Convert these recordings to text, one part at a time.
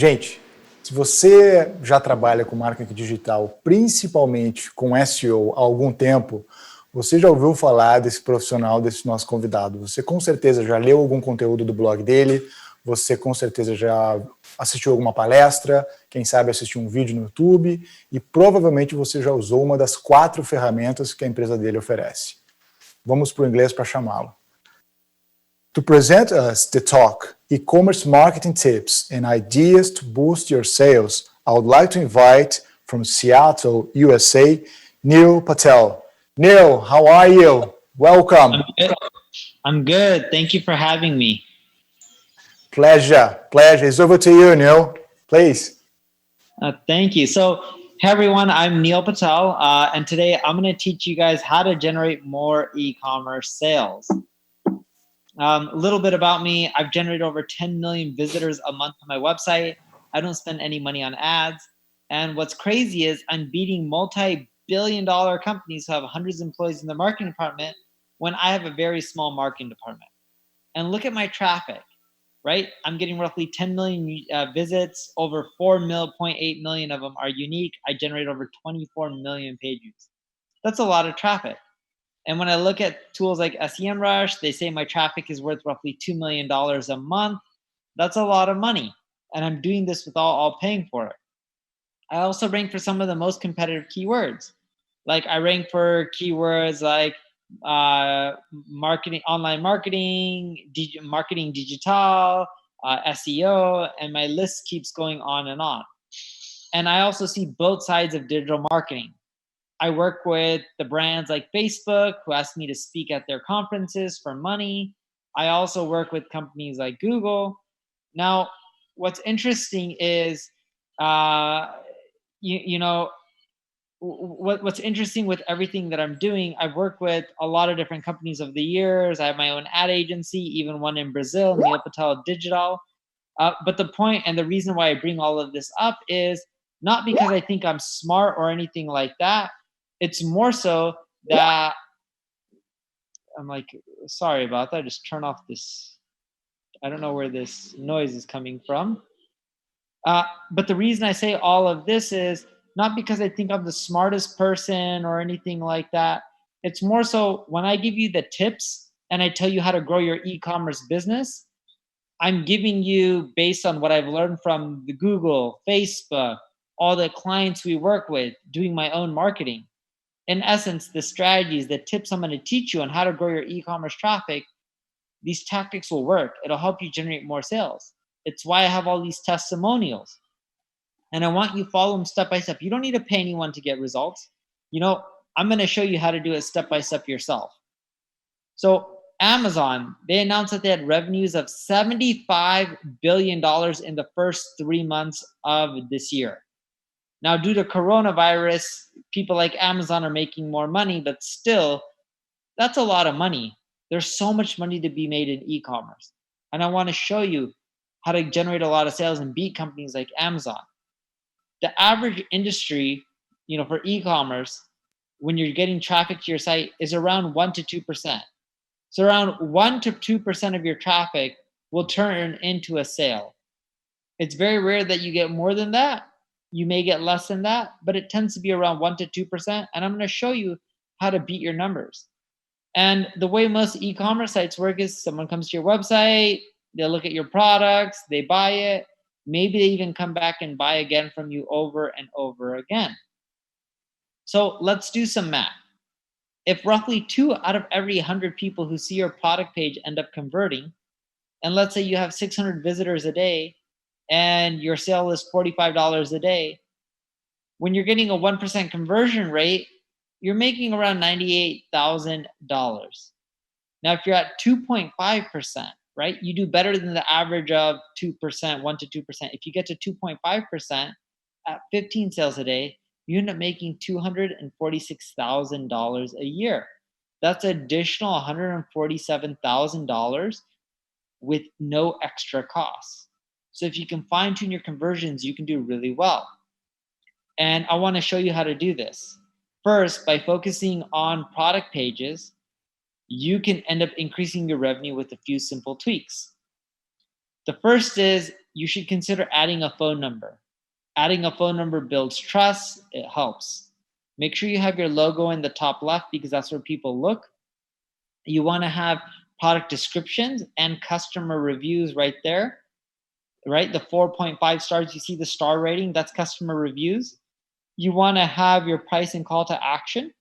Gente, se você já trabalha com marketing digital, principalmente com SEO há algum tempo, você já ouviu falar desse profissional, desse nosso convidado. Você com certeza já leu algum conteúdo do blog dele, você com certeza já assistiu alguma palestra, quem sabe assistiu um vídeo no YouTube e provavelmente você já usou uma das 4 ferramentas que a empresa dele oferece. Vamos para o inglês para chamá-lo. To present us the talk, e-commerce marketing tips and ideas to boost your sales, I would like to invite from Seattle, USA, Neil Patel. Neil, how are you? Welcome. I'm good. Thank you for having me. Pleasure. It's over to you, Neil. Please. Thank you. So, hey everyone, I'm Neil Patel, and today I'm going to teach you guys how to generate more e-commerce sales. A little bit about me. I've generated over 10 million visitors a month on my website. I don't spend any money on ads. And what's crazy is I'm beating multi-billion-dollar companies who have hundreds of employees in the marketing department when I have a very small marketing department. And look at my traffic, right? I'm getting roughly 10 million visits. Over 4.8 million of them are unique. I generate over 24 million page views. That's a lot of traffic. And when I look at tools like SEMrush, they say my traffic is worth roughly $2 million a month. That's a lot of money. And I'm doing this with all paying for it. I also rank for some of the most competitive keywords. Like I rank for keywords like marketing, online marketing, marketing digital, SEO, and my list keeps going on and on. And I also see both sides of digital marketing. I work with the brands like Facebook who ask me to speak at their conferences for money. I also work with companies like Google. Now, what's interesting is, what's interesting with everything that I'm doing, I've worked with a lot of different companies over the years. I have my own ad agency, even one in Brazil, Neil Patel Digital. But the point and the reason why I bring all of this up is not because I think I'm smart or anything like that. It's more so that I'm like, sorry about that. Just turn off this. I don't know where this noise is coming from. But the reason I say all of this is not because I think I'm the smartest person or anything like that. It's more so when I give you the tips and I tell you how to grow your e-commerce business, I'm giving you based on what I've learned from the Google, Facebook, all the clients we work with, doing my own marketing. In essence, the strategies, the tips I'm going to teach you on how to grow your e-commerce traffic, these tactics will work. It'll help you generate more sales. It's why I have all these testimonials. And I want you to follow them step by step. You don't need to pay anyone to get results. I'm going to show you how to do it step by step yourself. So Amazon, they announced that they had revenues of $75 billion in the first 3 months of this year. Now, due to coronavirus, people like Amazon are making more money, but still, that's a lot of money. There's so much money to be made in e-commerce. And I want to show you how to generate a lot of sales and beat companies like Amazon. The average industry, for e-commerce, when you're getting traffic to your site is around 1 to 2%. So around 1 to 2% of your traffic will turn into a sale. It's very rare that you get more than that. You may get less than that, but it tends to be around 1 to 2%. And I'm going to show you how to beat your numbers. And the way most e-commerce sites work is someone comes to your website, they look at your products, they buy it. Maybe they even come back and buy again from you over and over again. So let's do some math. If roughly 2 out of every 100 people who see your product page end up converting, and let's say you have 600 visitors a day, and your sale is $45 a day, when you're getting a 1% conversion rate, you're making around $98,000. Now, if you're at 2.5%, right, you do better than the average of 2%, 1 to 2%. If you get to 2.5% at 15 sales a day, you end up making $246,000 a year. That's additional $147,000 with no extra costs. So if you can fine tune your conversions, you can do really well. And I want to show you how to do this. First, by focusing on product pages, you can end up increasing your revenue with a few simple tweaks. The first is you should consider adding a phone number. Adding a phone number builds trust. It helps. Make sure you have your logo in the top left because that's where people look. You want to have product descriptions and customer reviews right there, right? The 4.5 stars, you see the star rating, that's customer reviews. You want to have your price and call to action.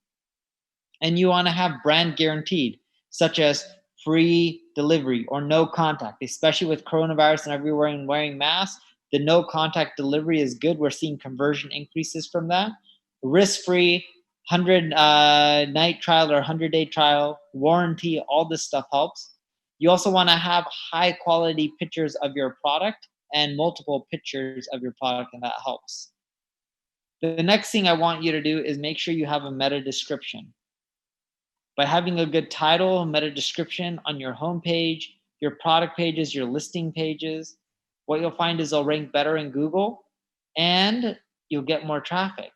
And you want to have brand guaranteed, such as free delivery or no contact, especially with coronavirus and everyone wearing masks. The no contact delivery is good. We're seeing conversion increases from that. Risk-free, 100-night trial or 100-day trial, warranty, all this stuff helps. You also want to have high quality pictures of your product and multiple pictures of your product, and that helps. The next thing I want you to do is make sure you have a meta description. By having a good title, meta description on your homepage, your product pages, your listing pages, what you'll find is they'll rank better in Google and you'll get more traffic.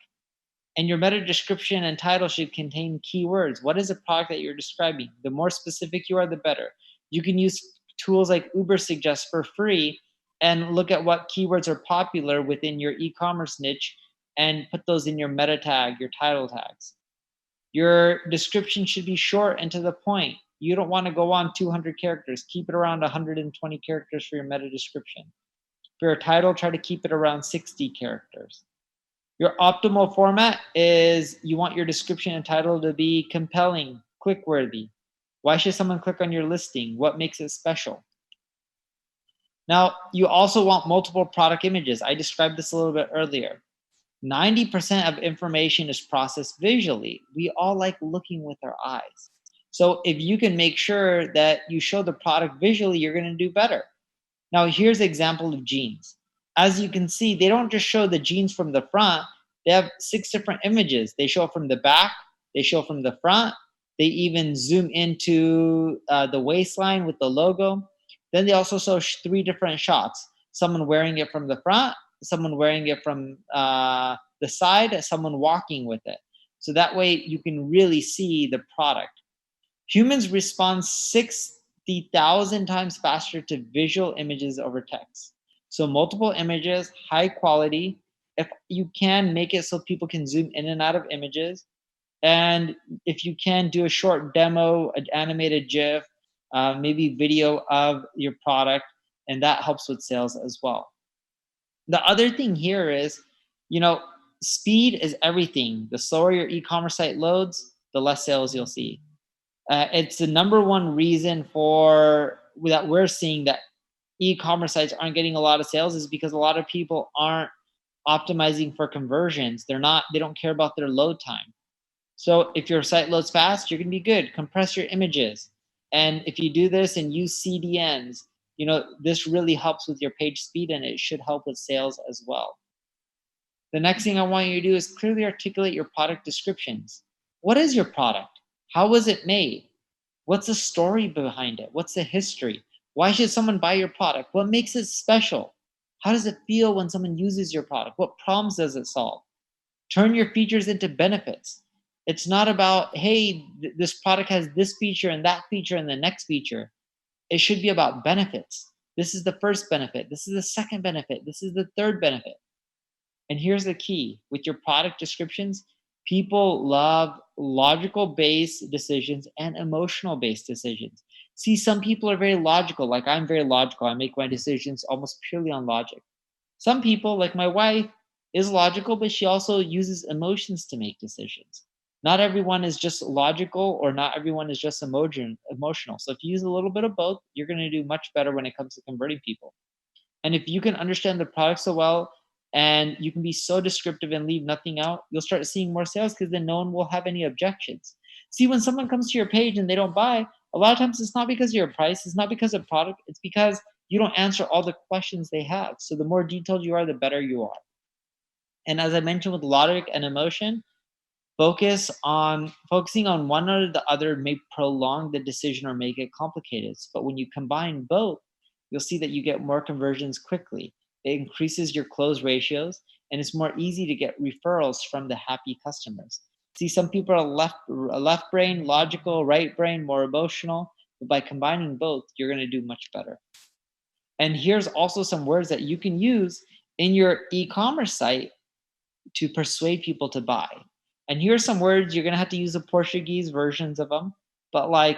And your meta description and title should contain keywords. What is the product that you're describing? The more specific you are, the better. You can use tools like Ubersuggest for free and look at what keywords are popular within your e-commerce niche and put those in your meta tag, your title tags. Your description should be short and to the point. You don't want to go on 200 characters. Keep it around 120 characters for your meta description. For your title, try to keep it around 60 characters. Your optimal format is you want your description and title to be compelling, click-worthy. Why should someone click on your listing? What makes it special? Now, you also want multiple product images. I described this a little bit earlier. 90% of information is processed visually. We all like looking with our eyes. So if you can make sure that you show the product visually, you're going to do better. Now, here's an example of jeans. As you can see, they don't just show the jeans from the front. They have 6 different images. They show from the back. They show from the front. They even zoom into the waistline with the logo. Then they also show 3 different shots. Someone wearing it from the front, someone wearing it from the side, someone walking with it. So that way you can really see the product. Humans respond 60,000 times faster to visual images over text. So multiple images, high quality. If you can, make it so people can zoom in and out of images. And if you can, do a short demo, an animated GIF, maybe video of your product, and that helps with sales as well. The other thing here is, speed is everything. The slower your e-commerce site loads, the less sales you'll see. It's the number one reason that we're seeing that e-commerce sites aren't getting a lot of sales is because a lot of people aren't optimizing for conversions. They don't care about their load time. So if your site loads fast, you're going to be good. Compress your images. And if you do this and use CDNs, this really helps with your page speed and it should help with sales as well. The next thing I want you to do is clearly articulate your product descriptions. What is your product? How was it made? What's the story behind it? What's the history? Why should someone buy your product? What makes it special? How does it feel when someone uses your product? What problems does it solve? Turn your features into benefits. It's not about, hey, this product has this feature and that feature and the next feature. It should be about benefits. This is the first benefit. This is the second benefit. This is the third benefit. And here's the key. With your product descriptions, people love logical-based decisions and emotional-based decisions. See, some people are very logical. Like I'm very logical. I make my decisions almost purely on logic. Some people, like my wife, is logical, but she also uses emotions to make decisions. Not everyone is just logical or not everyone is just emotional. So if you use a little bit of both, you're going to do much better when it comes to converting people. And if you can understand the product so well and you can be so descriptive and leave nothing out, you'll start seeing more sales because then no one will have any objections. See, when someone comes to your page and they don't buy, a lot of times it's not because of your price, it's not because of product, it's because you don't answer all the questions they have. So the more detailed you are, the better you are. And as I mentioned with logic and emotion, focusing on one or the other may prolong the decision or make it complicated. But when you combine both, you'll see that you get more conversions quickly. It increases your close ratios, and it's more easy to get referrals from the happy customers. See, some people are left brain, logical, right brain, more emotional. But by combining both, you're going to do much better. And here's also some words that you can use in your e-commerce site to persuade people to buy. And here's some words you're going to have to use the Portuguese versions of them, but like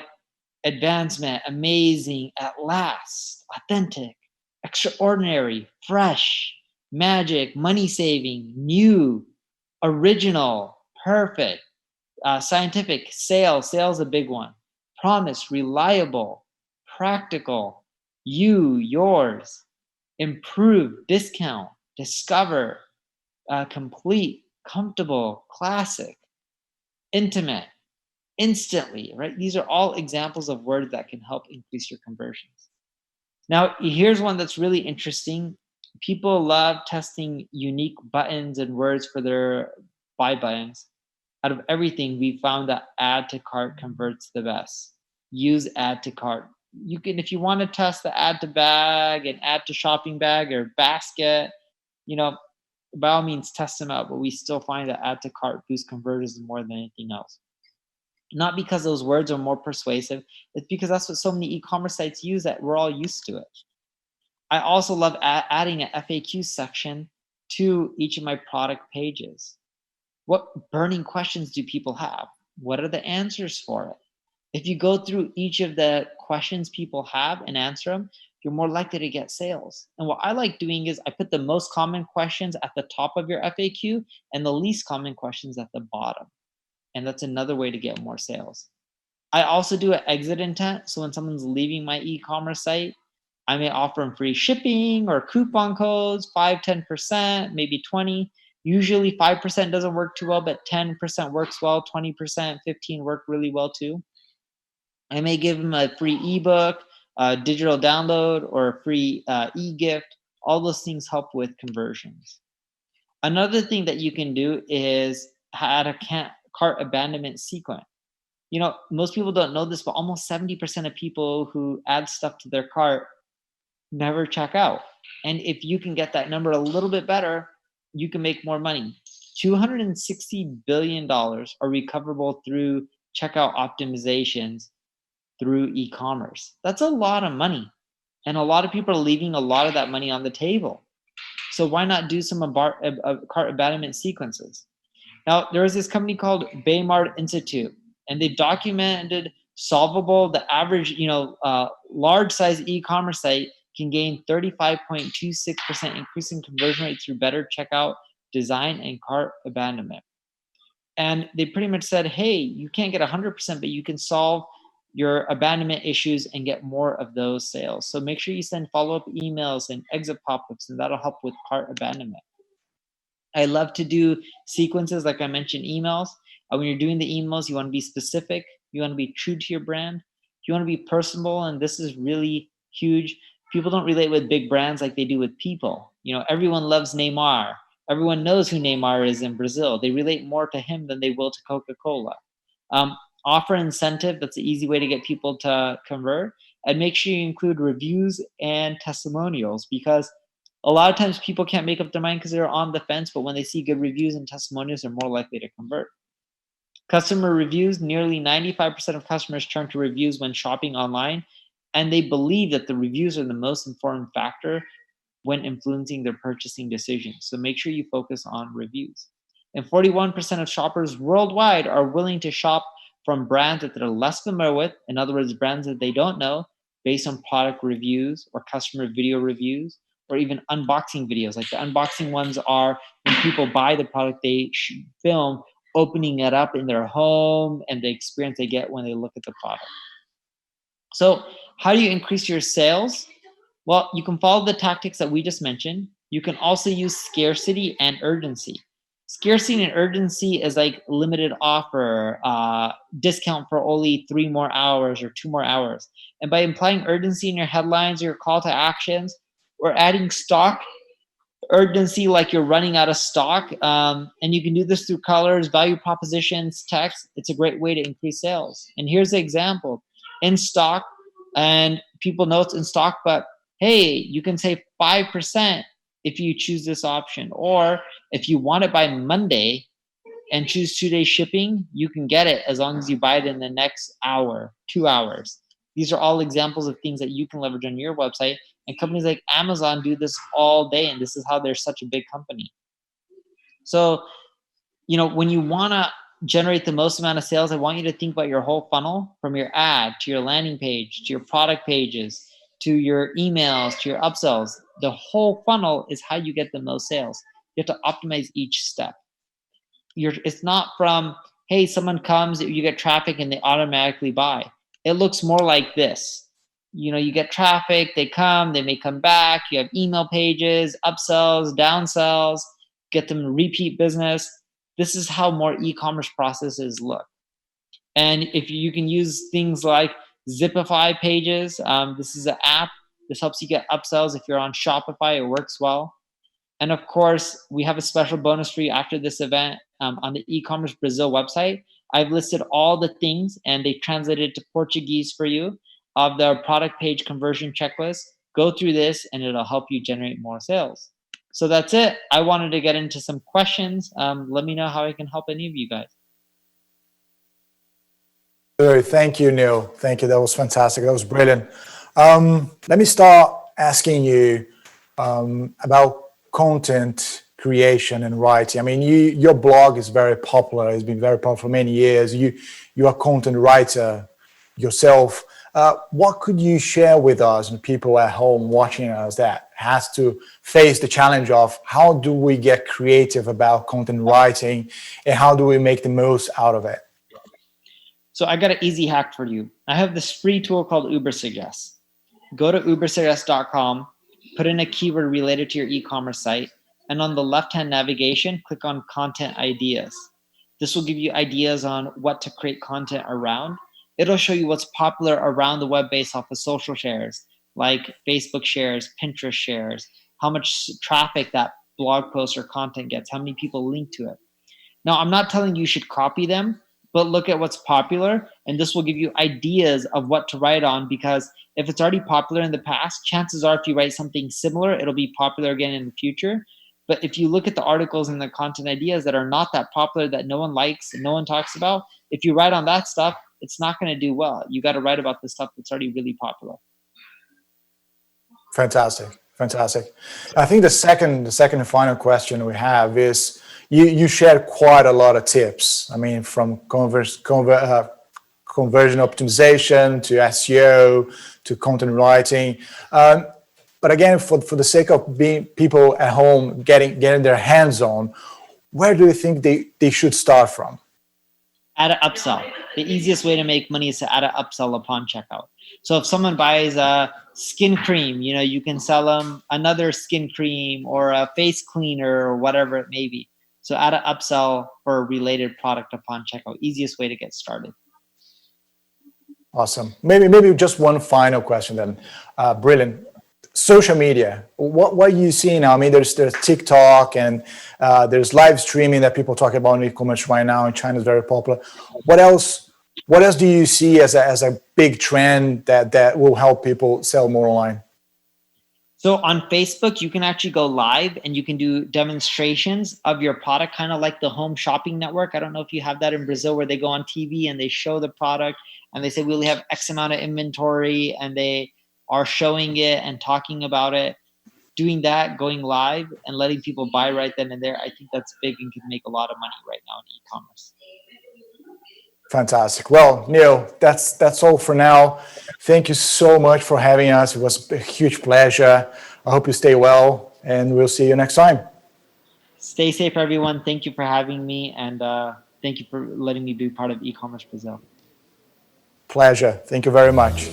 advancement, amazing, at last, authentic, extraordinary, fresh, magic, money saving, new, original, perfect, scientific, sales a big one, promise, reliable, practical, you, yours, improve, discount, discover, complete, comfortable, classic, intimate, instantly, right? These are all examples of words that can help increase your conversions. Now, here's one that's really interesting. People love testing unique buttons and words for their buy buttons. Out of everything, we found that add to cart converts the best. Use add to cart. You can, if you want to test the add to bag and add to shopping bag or basket, by all means test them out, but we still find that add to cart boosts conversions more than anything else. Not because those words are more persuasive, it's because that's what so many e-commerce sites use that we're all used to it. I also love adding an FAQ section to each of my product pages. What burning questions do people have? What are the answers for it? If you go through each of the questions people have and answer them, you're more likely to get sales. And what I like doing is I put the most common questions at the top of your FAQ and the least common questions at the bottom. And that's another way to get more sales. I also do an exit intent. So when someone's leaving my e-commerce site, I may offer them free shipping or coupon codes, 5, 10%, maybe 20. Usually 5% doesn't work too well, but 10% works well, 20%, 15 work really well too. I may give them a free ebook, a digital download, or a free e-gift. All those things help with conversions. Another thing that you can do is add a cart abandonment sequence. Most people don't know this, but almost 70% of people who add stuff to their cart never check out. And if you can get that number a little bit better, you can make more money. $260 billion are recoverable through checkout optimizations through e-commerce. That's a lot of money. And a lot of people are leaving a lot of that money on the table. So why not do some cart abandonment sequences? Now, there was this company called Baymard Institute, and they documented the average, large size e-commerce site can gain 35.26% increase in conversion rate through better checkout design and cart abandonment. And they pretty much said, hey, you can't get 100%, but you can solve your abandonment issues and get more of those sales. So make sure you send follow-up emails and exit pop-ups, and that'll help with cart abandonment. I love to do sequences, like I mentioned, emails. When you're doing the emails, you want to be specific. You want to be true to your brand. You want to be personable, and this is really huge. People don't relate with big brands like they do with people. Everyone loves Neymar. Everyone knows who Neymar is in Brazil. They relate more to him than they will to Coca-Cola. Offer incentive. That's an easy way to get people to convert. And make sure you include reviews and testimonials, because a lot of times people can't make up their mind because they're on the fence, but when they see good reviews and testimonials, they're more likely to convert. Customer reviews, nearly 95% of customers turn to reviews when shopping online, and they believe that the reviews are the most important factor when influencing their purchasing decisions. So make sure you focus on reviews. And 41% of shoppers worldwide are willing to shop from brands that they're less familiar with, in other words, brands that they don't know, based on product reviews or customer video reviews, or even unboxing videos. Like the unboxing ones are when people buy the product, they film opening it up in their home and the experience they get when they look at the product. So how do you increase your sales? Well, you can follow the tactics that we just mentioned. You can also use scarcity and urgency. Scarcity and urgency is like limited offer, discount for only 3 more hours or 2 more hours. And by implying urgency in your headlines or your call to actions, or adding stock urgency like you're running out of stock, and you can do this through colors, value propositions, text. It's a great way to increase sales. And here's the example. In stock, and people know it's in stock, but hey, you can save 5% if you choose this option. Or if you want it by Monday and choose 2-day shipping, you can get it as long as you buy it in the next hour, 2 hours. These are all examples of things that you can leverage on your website And companies like Amazon do this all day, and this is how they're such a big company. So, when you want to generate the most amount of sales, I want you to think about your whole funnel, from your ad to your landing page, to your product pages, to your emails, to your upsells. The whole funnel is how you get the most sales. You have to optimize each step. It's not from, hey, someone comes, you get traffic and they automatically buy. It looks more like this. You get traffic, they come, they may come back, you have email pages, upsells, downsells, get them repeat business. This is how more e-commerce processes look. And if you can use things like Zipify pages, this is an app. This helps you get upsells. If you're on Shopify, it works well. And of course, we have a special bonus for you after this event on the e-commerce Brazil website. I've listed all the things, and they translated to Portuguese for you, of the product page conversion checklist. Go through this, and it'll help you generate more sales. So that's it. I wanted to get into some questions. Let me know how I can help any of you guys. Thank you, Neil. Thank you. That was fantastic. That was brilliant. Let me start asking you about content creation and writing. I mean, your blog is very popular. It's been very popular for many years. You are a content writer yourself. What could you share with us and people at home watching us that has to face the challenge of how do we get creative about content writing and how do we make the most out of it? So I got an easy hack for you. I have this free tool called Uber Suggest. Go to ubersuggest.com, put in a keyword related to your e-commerce site, and on the left-hand navigation, click on Content Ideas. This will give you ideas on what to create content around. It'll show you what's popular around the web based off of social shares, like Facebook shares, Pinterest shares, how much traffic that blog post or content gets, how many people link to it. Now, I'm not telling you should copy them, but look at what's popular, and this will give you ideas of what to write on, because if it's already popular in the past, chances are if you write something similar, it'll be popular again in the future. But if you look at the articles and the content ideas that are not that popular, that no one likes and no one talks about, if you write on that stuff, it's not going to do well. You got to write about the stuff that's already really popular. Fantastic. I think the second and final question we have is you shared quite a lot of tips. I mean, from conversion optimization to SEO to content writing. But again, for the sake of being people at home getting their hands on, where do you think they should start from? Add an upsell. The easiest way to make money is to add an upsell upon checkout. So if someone buys a skin cream, you can sell them another skin cream or a face cleaner or whatever it may be. So add an upsell for a related product upon checkout. Easiest way to get started. Awesome. Maybe just one final question then. Brilliant. Social media, what you see now? I mean, there's TikTok and there's live streaming that people talk about in e-commerce right now, and China is very popular. What else do you see as a big trend that will help people sell more online? So on Facebook, you can actually go live and you can do demonstrations of your product, kind of like the Home Shopping Network. I don't know if you have that in Brazil, where they go on TV and they show the product and they say, we only have X amount of inventory, and they are showing it and talking about it. Doing that, going live and letting people buy right then and there, I think that's big and can make a lot of money right now in e-commerce. Fantastic. Well, Neil, that's all for now. Thank you so much for having us. It was a huge pleasure. I hope you stay well, and we'll see you next time. Stay safe, everyone. Thank you for having me, and thank you for letting me be part of e-commerce Brazil. Pleasure. Thank you very much.